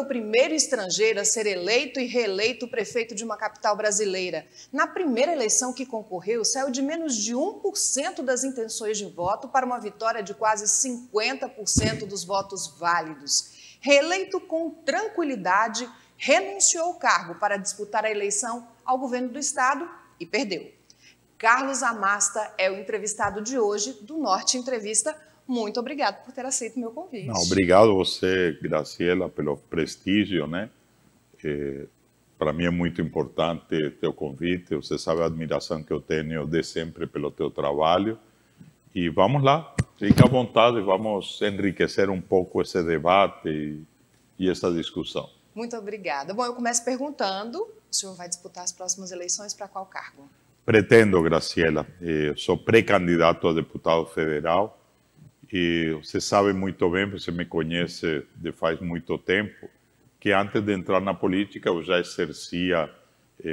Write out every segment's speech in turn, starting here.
o primeiro estrangeiro a ser eleito e reeleito prefeito de uma capital brasileira. Na primeira eleição que concorreu, saiu de menos de 1% das intenções de voto para uma vitória de quase 50% dos votos válidos. Reeleito com tranquilidade, renunciou ao cargo para disputar a eleição ao governo do estado e perdeu. Carlos Amasta é o entrevistado de hoje do Norte Entrevista. Muito obrigado por ter aceito o meu convite. Não, obrigado a você, Graciela, pelo prestígio, né? Para mim é muito importante teu convite. Você sabe a admiração que eu tenho de sempre pelo teu trabalho. E vamos lá, fica à vontade, vamos enriquecer um pouco esse debate e essa discussão. Muito obrigada. Bom, eu começo perguntando, o senhor vai disputar as próximas eleições para qual cargo? Pretendo, Graciela. Sou pré-candidato a deputado federal. E você sabe muito bem, você me conhece de faz muito tempo, que antes de entrar na política eu já exercia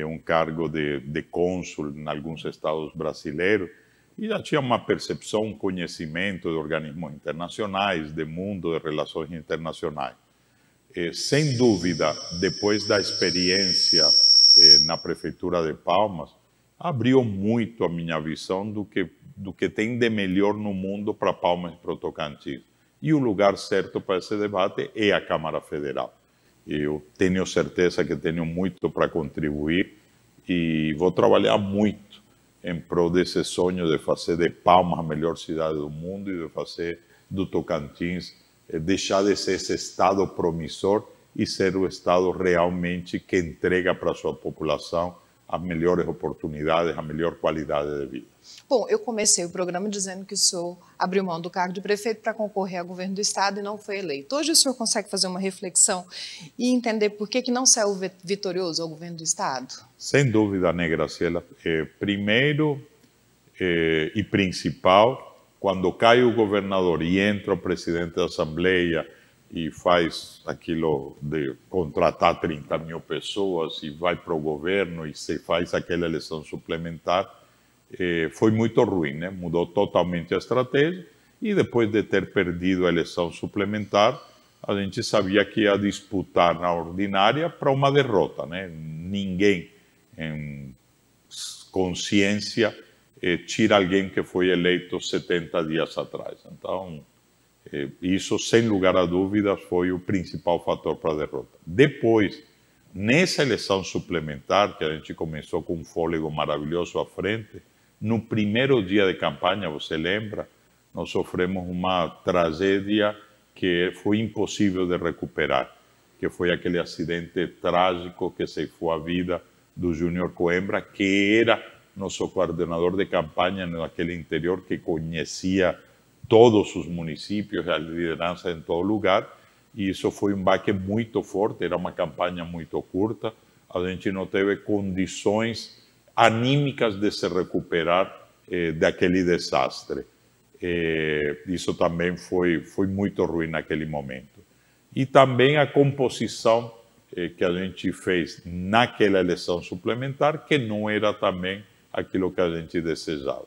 um cargo de cônsul em alguns estados brasileiros e já tinha uma percepção, um conhecimento de organismos internacionais, de mundo, de relações internacionais. Sem dúvida, depois da experiência na Prefeitura de Palmas, abriu muito a minha visão do que tem de melhor no mundo para Palmas e para o Tocantins. E o lugar certo para esse debate é a Câmara Federal. Eu tenho certeza que tenho muito para contribuir e vou trabalhar muito em prol desse sonho de fazer de Palmas a melhor cidade do mundo e de fazer do Tocantins, deixar de ser esse estado promissor e ser o estado realmente que entrega para a sua população as melhores oportunidades, a melhor qualidade de vida. Bom, eu comecei o programa dizendo que o senhor abriu mão do cargo de prefeito para concorrer ao governo do estado e não foi eleito. Hoje o senhor consegue fazer uma reflexão e entender por que não saiu vitorioso ao governo do estado? Sem dúvida, né, Graciela? Primeiro e principal, quando cai o governador e entra o presidente da Assembleia e faz aquilo de contratar 30 mil pessoas e vai para o governo e se faz aquela eleição suplementar, foi muito ruim, né? Mudou totalmente a estratégia e depois de ter perdido a eleição suplementar, a gente sabia que ia disputar na ordinária para uma derrota, né? Ninguém em consciência tira alguém que foi eleito 70 dias atrás. Então, isso, sem lugar a dúvidas, foi o principal fator para a derrota. Depois, nessa eleição suplementar, que a gente começou com um fôlego maravilhoso à frente, no primeiro dia de campanha, você lembra, nós sofremos uma tragédia que foi impossível de recuperar, que foi aquele acidente trágico que ceifou a vida do Júnior Coimbra, que era nosso coordenador de campanha naquele interior, que conhecia todos os municípios, a liderança em todo lugar, e isso foi um baque muito forte, era uma campanha muito curta, a gente não teve condições anímicas de se recuperar daquele desastre. Isso também foi muito ruim naquele momento. E também a composição que a gente fez naquela eleição suplementar, que não era também aquilo que a gente desejava.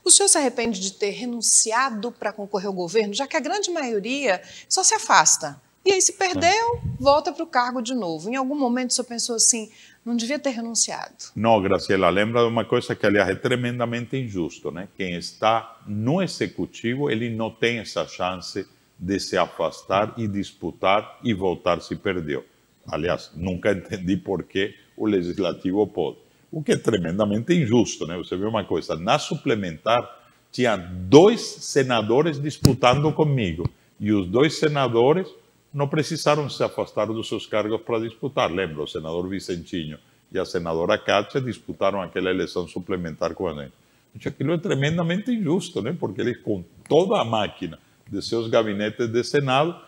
O senhor se arrepende de ter renunciado para concorrer ao governo, já que a grande maioria só se afasta? E aí, se perdeu, volta para o cargo de novo. Em algum momento o senhor pensou assim, não devia ter renunciado? Não, Graciela, lembra de uma coisa que, aliás, é tremendamente injusto, né? Quem está no executivo, ele não tem essa chance de se afastar e disputar e voltar se perdeu. Aliás, nunca entendi por que o legislativo pode. O que é tremendamente injusto, né? Você vê uma coisa, na suplementar tinha 2 senadores disputando comigo e os 2 senadores não precisaram se afastar dos seus cargos para disputar. Lembra, o senador Vicentinho e a senadora Kátia disputaram aquela eleição suplementar com a gente. Aquilo é tremendamente injusto, né? Porque eles, com toda a máquina de seus gabinetes de Senado,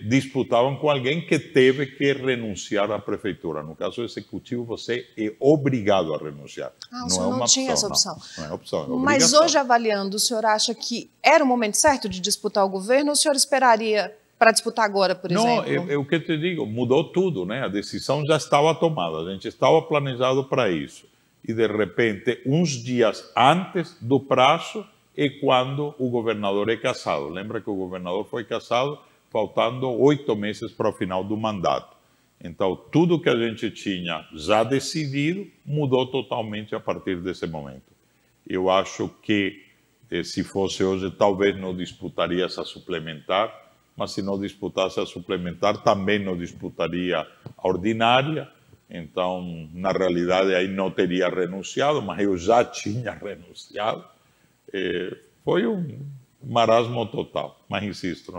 disputavam com alguém que teve que renunciar à prefeitura. No caso executivo, você é obrigado a renunciar. O senhor não tinha essa opção. Não é opção, é obrigação. Mas hoje, avaliando, o senhor acha que era o momento certo de disputar o governo ou o senhor esperaria para disputar agora, por exemplo? Não, é o que eu te digo, mudou tudo, né? A decisão já estava tomada, a gente estava planejado para isso. E, de repente, uns dias antes do prazo, é quando o governador é cassado. Lembra que o governador foi cassado faltando 8 meses para o final do mandato. Então, tudo que a gente tinha já decidido mudou totalmente a partir desse momento. Eu acho que, se fosse hoje, talvez não disputaria essa suplementar, mas se não disputasse a suplementar, também não disputaria a ordinária. Então, na realidade, aí não teria renunciado, mas eu já tinha renunciado. Foi um marasmo total, mas insisto,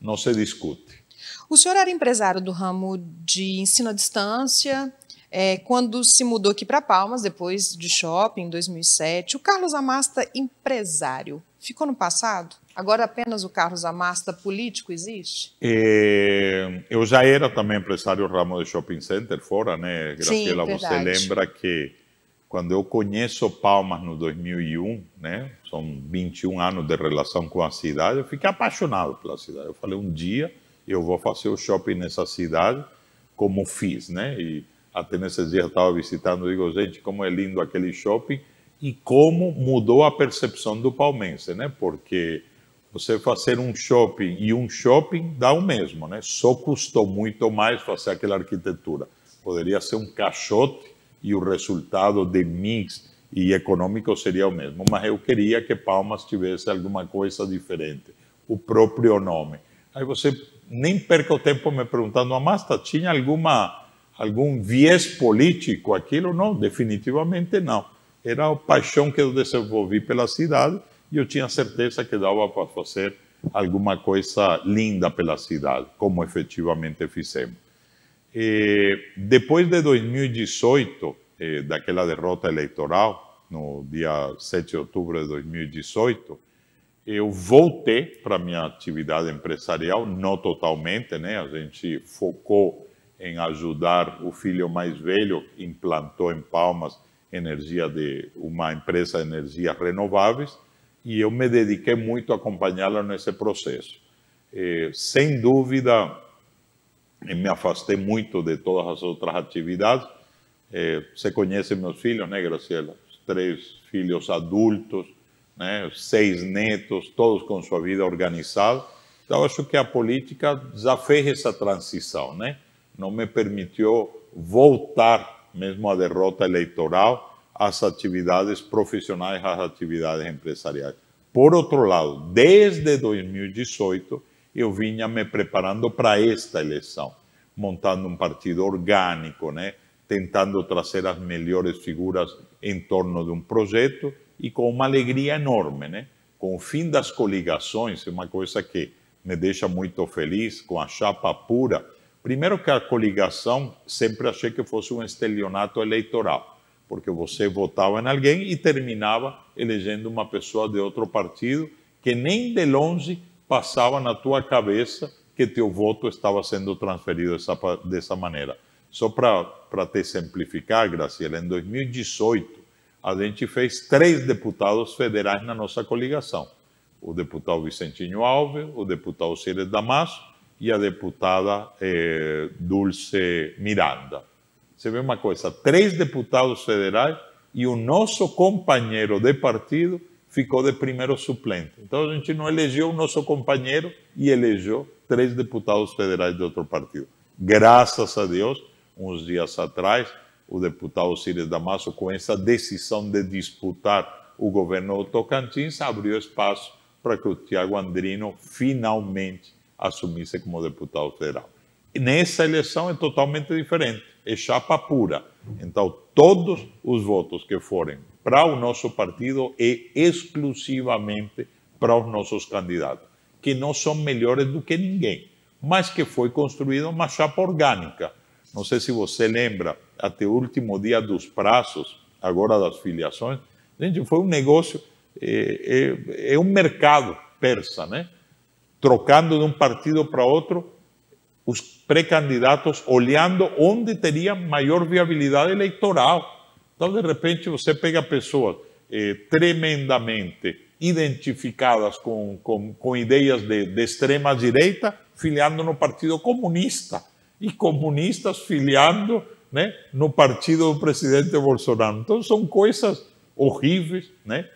não se discute. O senhor era empresário do ramo de ensino à distância, quando se mudou aqui para Palmas, depois de shopping, em 2007. O Carlos Amasta, empresário, ficou no passado? Agora apenas o Carlos Amasta político existe? Eu já era também empresário do ramo de shopping center fora, né, Graciela? Sim, você lembra que quando eu conheço Palmas no 2001, né, são 21 anos de relação com a cidade, eu fiquei apaixonado pela cidade. Eu falei, um dia eu vou fazer o shopping nessa cidade, como fiz, né? E até nesses dias eu estava visitando e digo, gente, como é lindo aquele shopping e como mudou a percepção do palmense, né? Porque você fazer um shopping dá o mesmo, né? Só custou muito mais fazer aquela arquitetura. Poderia ser um caixote e o resultado de mix e econômico seria o mesmo. Mas eu queria que Palmas tivesse alguma coisa diferente. O próprio nome. Aí você nem perca o tempo me perguntando, Amasta, tinha algum viés político aquilo? Não, definitivamente não. Era a paixão que eu desenvolvi pela cidade e eu tinha certeza que dava para fazer alguma coisa linda pela cidade, como efetivamente fizemos. Depois de 2018, daquela derrota eleitoral, no dia 7 de outubro de 2018, eu voltei para a minha atividade empresarial, não totalmente, né? A gente focou em ajudar o filho mais velho, implantou em Palmas uma empresa de energias renováveis, e eu me dediquei muito a acompanhá-lo nesse processo. Sem dúvida, me afastei muito de todas as outras atividades. Você conhece meus filhos, né, Graciela? 3 filhos adultos, né, 6 netos, todos com sua vida organizada. Então, acho que a política já fez essa transição, né? Não me permitiu voltar, mesmo à derrota eleitoral, às atividades profissionais, às atividades empresariais. Por outro lado, desde 2018, eu vinha me preparando para esta eleição, montando um partido orgânico, né? Tentando trazer as melhores figuras em torno de um projeto, e com uma alegria enorme, né? Com o fim das coligações, é uma coisa que me deixa muito feliz, com a chapa pura. Primeiro que a coligação, sempre achei que fosse um estelionato eleitoral, porque você votava em alguém e terminava elegendo uma pessoa de outro partido que nem de longe passava na tua cabeça que teu voto estava sendo transferido dessa maneira. Só para te simplificar, Graciela, em 2018, a gente fez 3 deputados federais na nossa coligação. O deputado Vicentinho Alves, o deputado Cires Damaso e a deputada Dulce Miranda. Você vê uma coisa, 3 deputados federais e o nosso companheiro de partido ficou de primeiro suplente. Então a gente não elegeu o nosso companheiro e elegeu 3 deputados federais de outro partido. Graças a Deus, uns dias atrás, o deputado Cires Damaso, com essa decisão de disputar o governo do Tocantins, abriu espaço para que o Thiago Andrino finalmente assumisse como deputado federal. E nessa eleição é totalmente diferente, é chapa pura. Então, todos os votos que forem para o nosso partido é exclusivamente para os nossos candidatos, que não são melhores do que ninguém, mas que foi construída uma chapa orgânica. Não sei se você lembra, até o último dia dos prazos, agora das filiações, gente, foi um negócio, é um mercado persa, né? Trocando de um partido para outro, os pré-candidatos olhando onde teria maior viabilidade eleitoral. Então, de repente, você pega pessoas tremendamente identificadas com ideias de extrema-direita, filiando no Partido Comunista, e comunistas filiando, né, no partido do presidente Bolsonaro. Então, são coisas horríveis, né,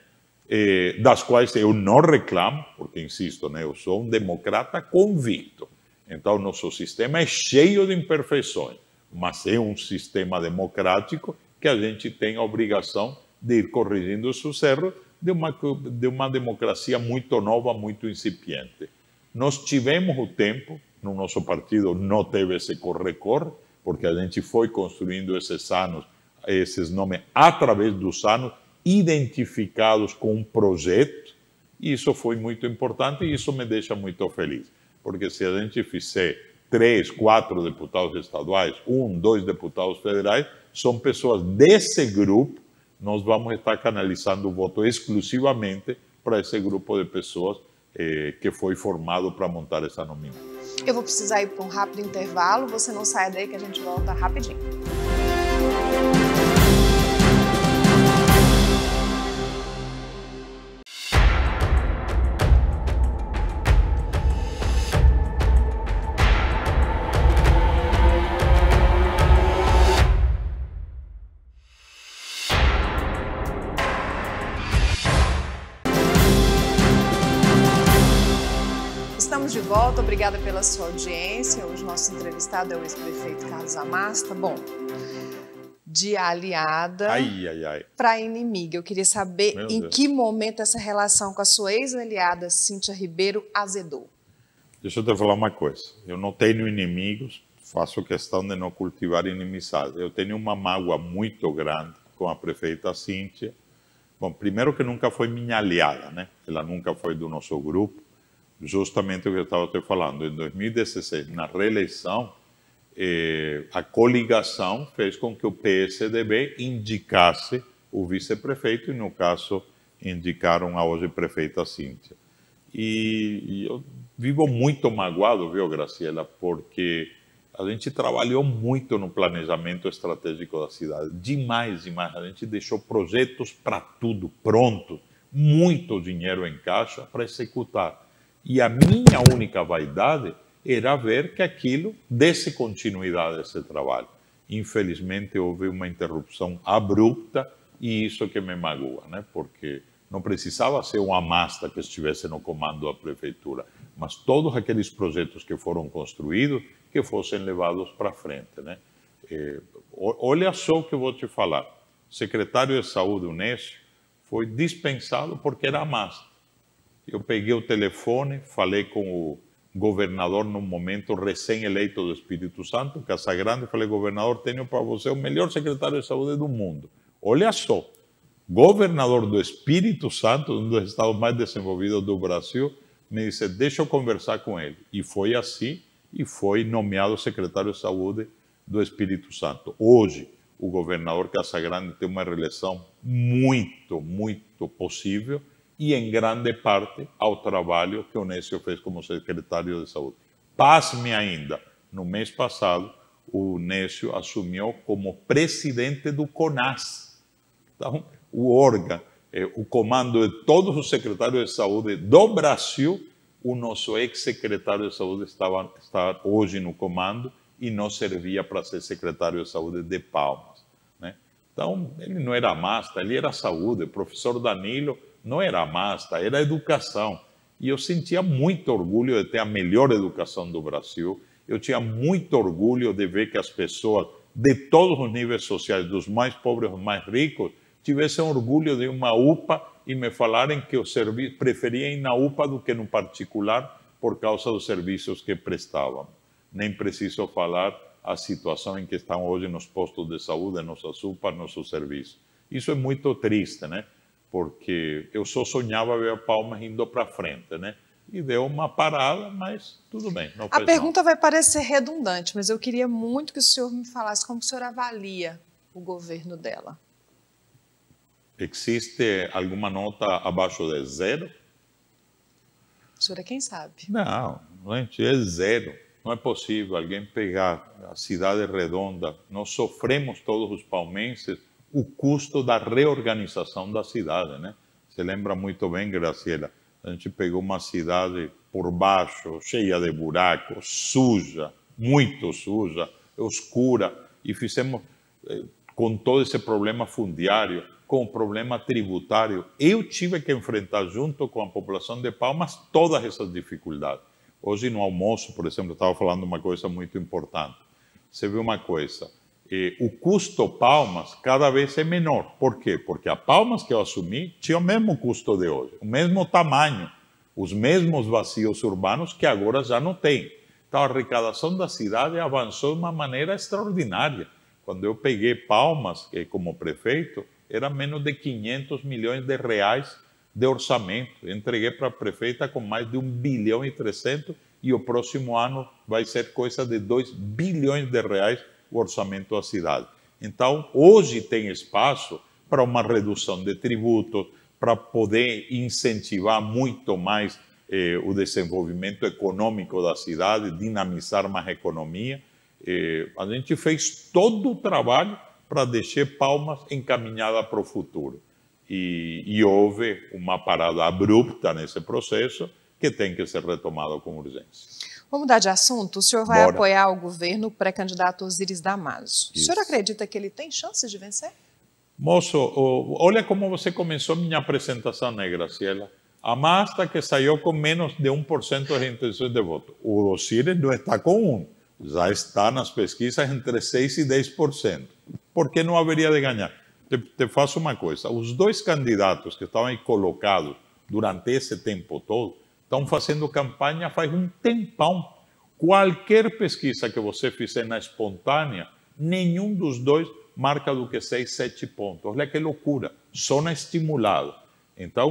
das quais eu não reclamo, porque porque, insisto, né, eu sou um democrata convicto. Então, nosso sistema é cheio de imperfeições, mas é um sistema democrático que a gente tem a obrigação de ir corrigindo esses erros de uma democracia muito nova, muito incipiente. Nós tivemos o tempo, no nosso partido não teve esse corre-corre, porque a gente foi construindo esses nomes através dos anos, identificados com um projeto, e isso foi muito importante e isso me deixa muito feliz. Porque se a gente fizer 3, 4 deputados estaduais, 1, 2 deputados federais, são pessoas desse grupo, nós vamos estar canalizando o voto exclusivamente para esse grupo de pessoas que foi formado para montar essa nominata. Eu vou precisar ir para um rápido intervalo, você não saia daí que a gente volta rapidinho. Estamos de volta, obrigada pela sua audiência. Hoje nosso entrevistado é o ex-prefeito Carlos Amasta. Bom, de aliada para inimiga. Eu queria saber em que momento essa relação com a sua ex-aliada Cíntia Ribeiro azedou. Deixa eu te falar uma coisa. Eu não tenho inimigos, faço questão de não cultivar inimizade. Eu tenho uma mágoa muito grande com a prefeita Cíntia. Bom, primeiro que nunca foi minha aliada, né? Ela nunca foi do nosso grupo. Justamente o que eu estava te falando, em 2016, na reeleição, a coligação fez com que o PSDB indicasse o vice-prefeito, e no caso, indicaram a hoje prefeita Cíntia. E eu vivo muito magoado, viu, Graciela, porque a gente trabalhou muito no planejamento estratégico da cidade, demais. A gente deixou projetos para tudo pronto, muito dinheiro em caixa para executar. E a minha única vaidade era ver que aquilo desse continuidade a esse trabalho. Infelizmente, houve uma interrupção abrupta e isso que me magoa, né? Porque não precisava ser um Amasta que estivesse no comando da prefeitura, mas todos aqueles projetos que foram construídos que fossem levados para frente, né? Olha só o que eu vou te falar. O secretário de Saúde, o Nécio, foi dispensado porque era Amasta. Eu peguei o telefone, falei com o governador no momento recém-eleito do Espírito Santo, Casagrande, falei, governador, tenho para você o melhor secretário de saúde do mundo. Olha só, governador do Espírito Santo, um dos estados mais desenvolvidos do Brasil, me disse, deixa eu conversar com ele. E foi assim, e foi nomeado secretário de saúde do Espírito Santo. Hoje, o governador Casagrande tem uma reeleição muito, muito possível, e em grande parte ao trabalho que o Nécio fez como secretário de saúde. Pasme ainda, no mês passado, o Nécio assumiu como presidente do CONAS. Então, o órgão, o comando de todos os secretários de saúde do Brasil, o nosso ex-secretário de saúde está hoje no comando e não servia para ser secretário de saúde de Palmas, né? Então, ele não era Amasta, ele era saúde. O professor Danilo não era Amasta, era educação. E eu sentia muito orgulho de ter a melhor educação do Brasil. Eu tinha muito orgulho de ver que as pessoas de todos os níveis sociais, dos mais pobres aos mais ricos, tivessem orgulho de uma UPA e me falarem que preferiam ir na UPA do que no particular por causa dos serviços que prestavam. Nem preciso falar a situação em que estão hoje nos postos de saúde, nossas UPAs, nossos serviços. Isso é muito triste, né? Porque eu só sonhava ver a Palmas indo para frente, né? E deu uma parada, mas tudo bem. A pergunta vai parecer redundante, mas eu queria muito que o senhor me falasse como o senhor avalia o governo dela. Existe alguma nota abaixo de 0? O senhor é quem sabe. Não, gente, é 0. Não é possível alguém pegar a cidade redonda. Nós sofremos todos os palmenses o custo da reorganização da cidade, né? Você lembra muito bem, Graciela, a gente pegou uma cidade por baixo, cheia de buracos, suja, muito suja, escura, e fizemos, com todo esse problema fundiário, com o problema tributário. Eu tive que enfrentar, junto com a população de Palmas, todas essas dificuldades. Hoje, no almoço, por exemplo, eu estava falando uma coisa muito importante. Você viu uma coisa, o custo Palmas cada vez é menor. Por quê? Porque a Palmas que eu assumi tinha o mesmo custo de hoje, o mesmo tamanho, os mesmos vazios urbanos que agora já não tem. Então, a arrecadação da cidade avançou de uma maneira extraordinária. Quando eu peguei Palmas, como prefeito, era menos de 500 milhões de reais de orçamento. Eu entreguei para a prefeita com mais de 1 bilhão e 300 e o próximo ano vai ser coisa de 2 bilhões de reais o orçamento da cidade. Então, hoje tem espaço para uma redução de tributos, para poder incentivar muito mais o desenvolvimento econômico da cidade, dinamizar mais a economia. A gente fez todo o trabalho para deixar Palmas encaminhada para o futuro. E houve uma parada abrupta nesse processo que tem que ser retomada com urgência. Vamos mudar de assunto? O senhor vai apoiar o governo o pré-candidato Osíris Damaso. O senhor acredita que ele tem chances de vencer? Moço, olha como você começou minha apresentação, né, Graciela? A Masta que saiu com menos de 1% das intenções de voto. O Osíris não está com 1%. Já está nas pesquisas entre 6% e 10%. Por que não haveria de ganhar? Te faço uma coisa. Os dois candidatos que estavam aí colocados durante esse tempo todo estão fazendo campanha faz um tempão. Qualquer pesquisa que você fizer na espontânea, nenhum dos dois marca do que 6, 7 pontos. Olha que loucura. Zona estimulada. Então,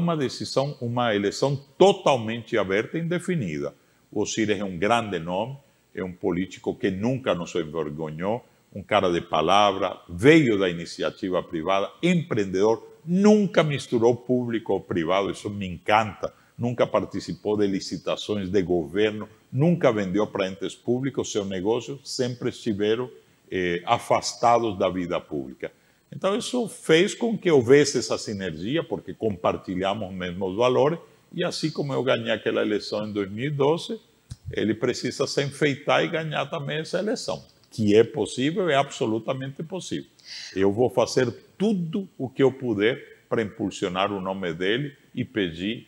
uma eleição totalmente aberta e indefinida. O Osíris é um grande nome, é um político que nunca nos envergonhou, um cara de palavra, veio da iniciativa privada, empreendedor, nunca misturou público ou privado, isso me encanta, nunca participou de licitações de governo, nunca vendeu para entes públicos, seus negócios sempre estiveram afastados da vida pública. Então, isso fez com que houvesse essa sinergia, porque compartilhamos os mesmos valores, e assim como eu ganhei aquela eleição em 2012, ele precisa se enfeitar e ganhar também essa eleição, que é possível, é absolutamente possível. Eu vou fazer tudo o que eu puder para impulsionar o nome dele e pedir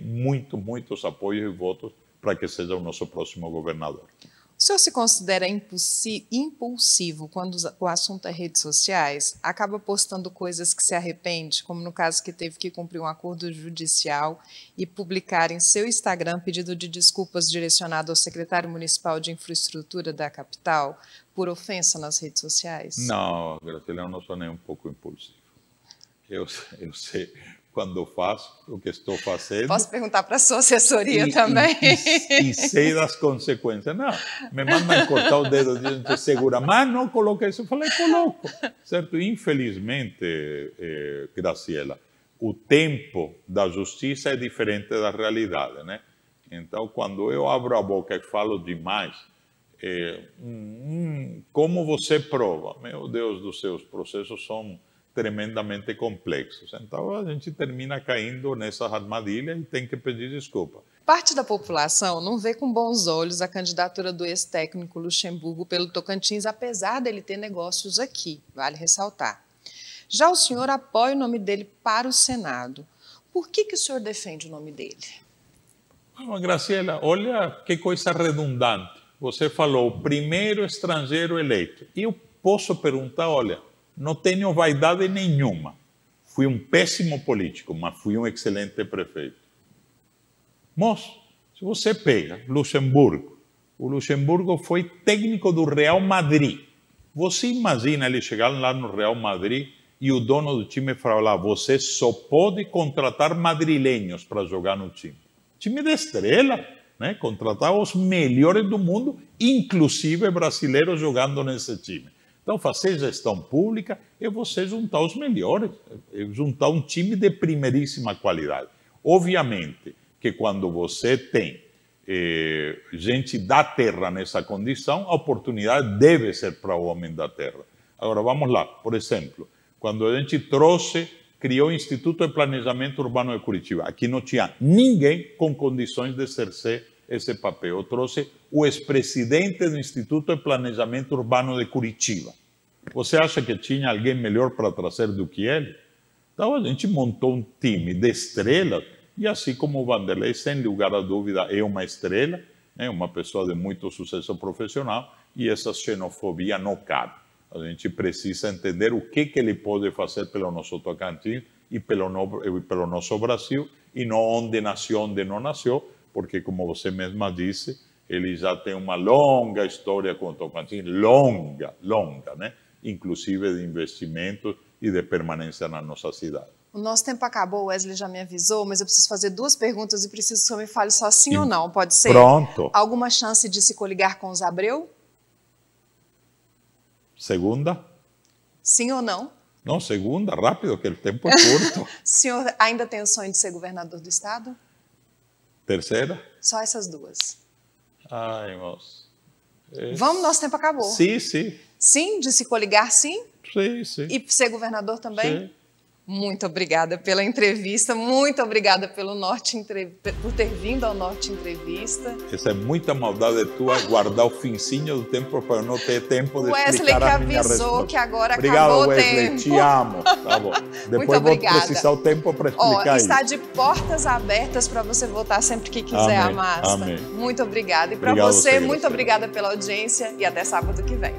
muitos apoios e votos para que seja o nosso próximo governador. O senhor se considera impulsivo quando o assunto é redes sociais? Acaba postando coisas que se arrepende, como no caso que teve que cumprir um acordo judicial e publicar em seu Instagram pedido de desculpas direcionado ao secretário municipal de infraestrutura da capital por ofensa nas redes sociais? Não, Graciela, eu não sou nem um pouco impulsivo. Eu sei quando faço o que estou fazendo. Posso perguntar para a sua assessoria também? E sei das consequências. Não, me mandam cortar o dedo, dizem, segura, mas não coloca isso. Eu falei, coloco. Certo? Infelizmente, Graciela, o tempo da justiça é diferente da realidade, né? Então, quando eu abro a boca e falo demais, como você prova? Meu Deus do céu, os processos são tremendamente complexos. Então, a gente termina caindo nessas armadilhas e tem que pedir desculpa. Parte da população não vê com bons olhos a candidatura do ex-técnico Luxemburgo pelo Tocantins, apesar dele ter negócios aqui, vale ressaltar. Já o senhor apoia o nome dele para o Senado. Por que o senhor defende o nome dele? Graciela, olha que coisa redundante. Você falou o primeiro estrangeiro eleito. E eu posso perguntar, olha, não tenho vaidade nenhuma. Fui um péssimo político, mas fui um excelente prefeito. Moço, se você pega Luxemburgo, o Luxemburgo foi técnico do Real Madrid. Você imagina ele chegar lá no Real Madrid e o dono do time falar, você só pode contratar madrilenhos para jogar no time. Time de estrela, né? Contratar os melhores do mundo, inclusive brasileiros jogando nesse time. Então, fazer gestão pública é você juntar os melhores, é juntar um time de primeiríssima qualidade. Obviamente que quando você tem gente da terra nessa condição, a oportunidade deve ser para o homem da terra. Agora, vamos lá. Por exemplo, quando a gente criou o Instituto de Planejamento Urbano de Curitiba, aqui não tinha ninguém com condições de exercer esse papel. Eu trouxe o ex-presidente do Instituto de Planejamento Urbano de Curitiba. Você acha que tinha alguém melhor para trazer do que ele? Então a gente montou um time de estrelas, e assim como o Wanderley, sem lugar a dúvida, é uma estrela, né? Uma pessoa de muito sucesso profissional, e essa xenofobia não cabe. A gente precisa entender o que ele pode fazer pelo nosso Tocantins e pelo nosso Brasil, e não onde nasceu, onde não nasceu, porque, como você mesma disse, ele já tem uma longa história com o Tocantins, longa, né? Inclusive de investimentos e de permanência na nossa cidade. O nosso tempo acabou, o Wesley já me avisou, mas eu preciso fazer 2 perguntas e preciso que o senhor me fale só sim ou não, pode ser? Pronto. Alguma chance de se coligar com os Abreu? Segunda? Sim ou não? Não, segunda, rápido, que o tempo é curto. O senhor ainda tem o sonho de ser governador do estado? Terceira? Só essas 2. Ai, moço. Vamos, nosso tempo acabou. Sim, sim. Sim, de se coligar, sim? Sim, sim. E ser governador também? Sim. Muito obrigada pela entrevista, muito obrigada por ter vindo ao Norte Entrevista. Essa é muita maldade tua, guardar o finzinho do tempo para eu não ter tempo de Wesley explicar a minha que avisou resposta. que agora Obrigado, acabou o Wesley, tempo. te amo. Tá bom. Depois vou precisar o tempo para explicar isso. Está de portas abertas para você voltar sempre que quiser, Amém, Amasta. amém. Muito obrigada. E para Obrigado você, você, muito Graciela. obrigada pela audiência e até sábado que vem.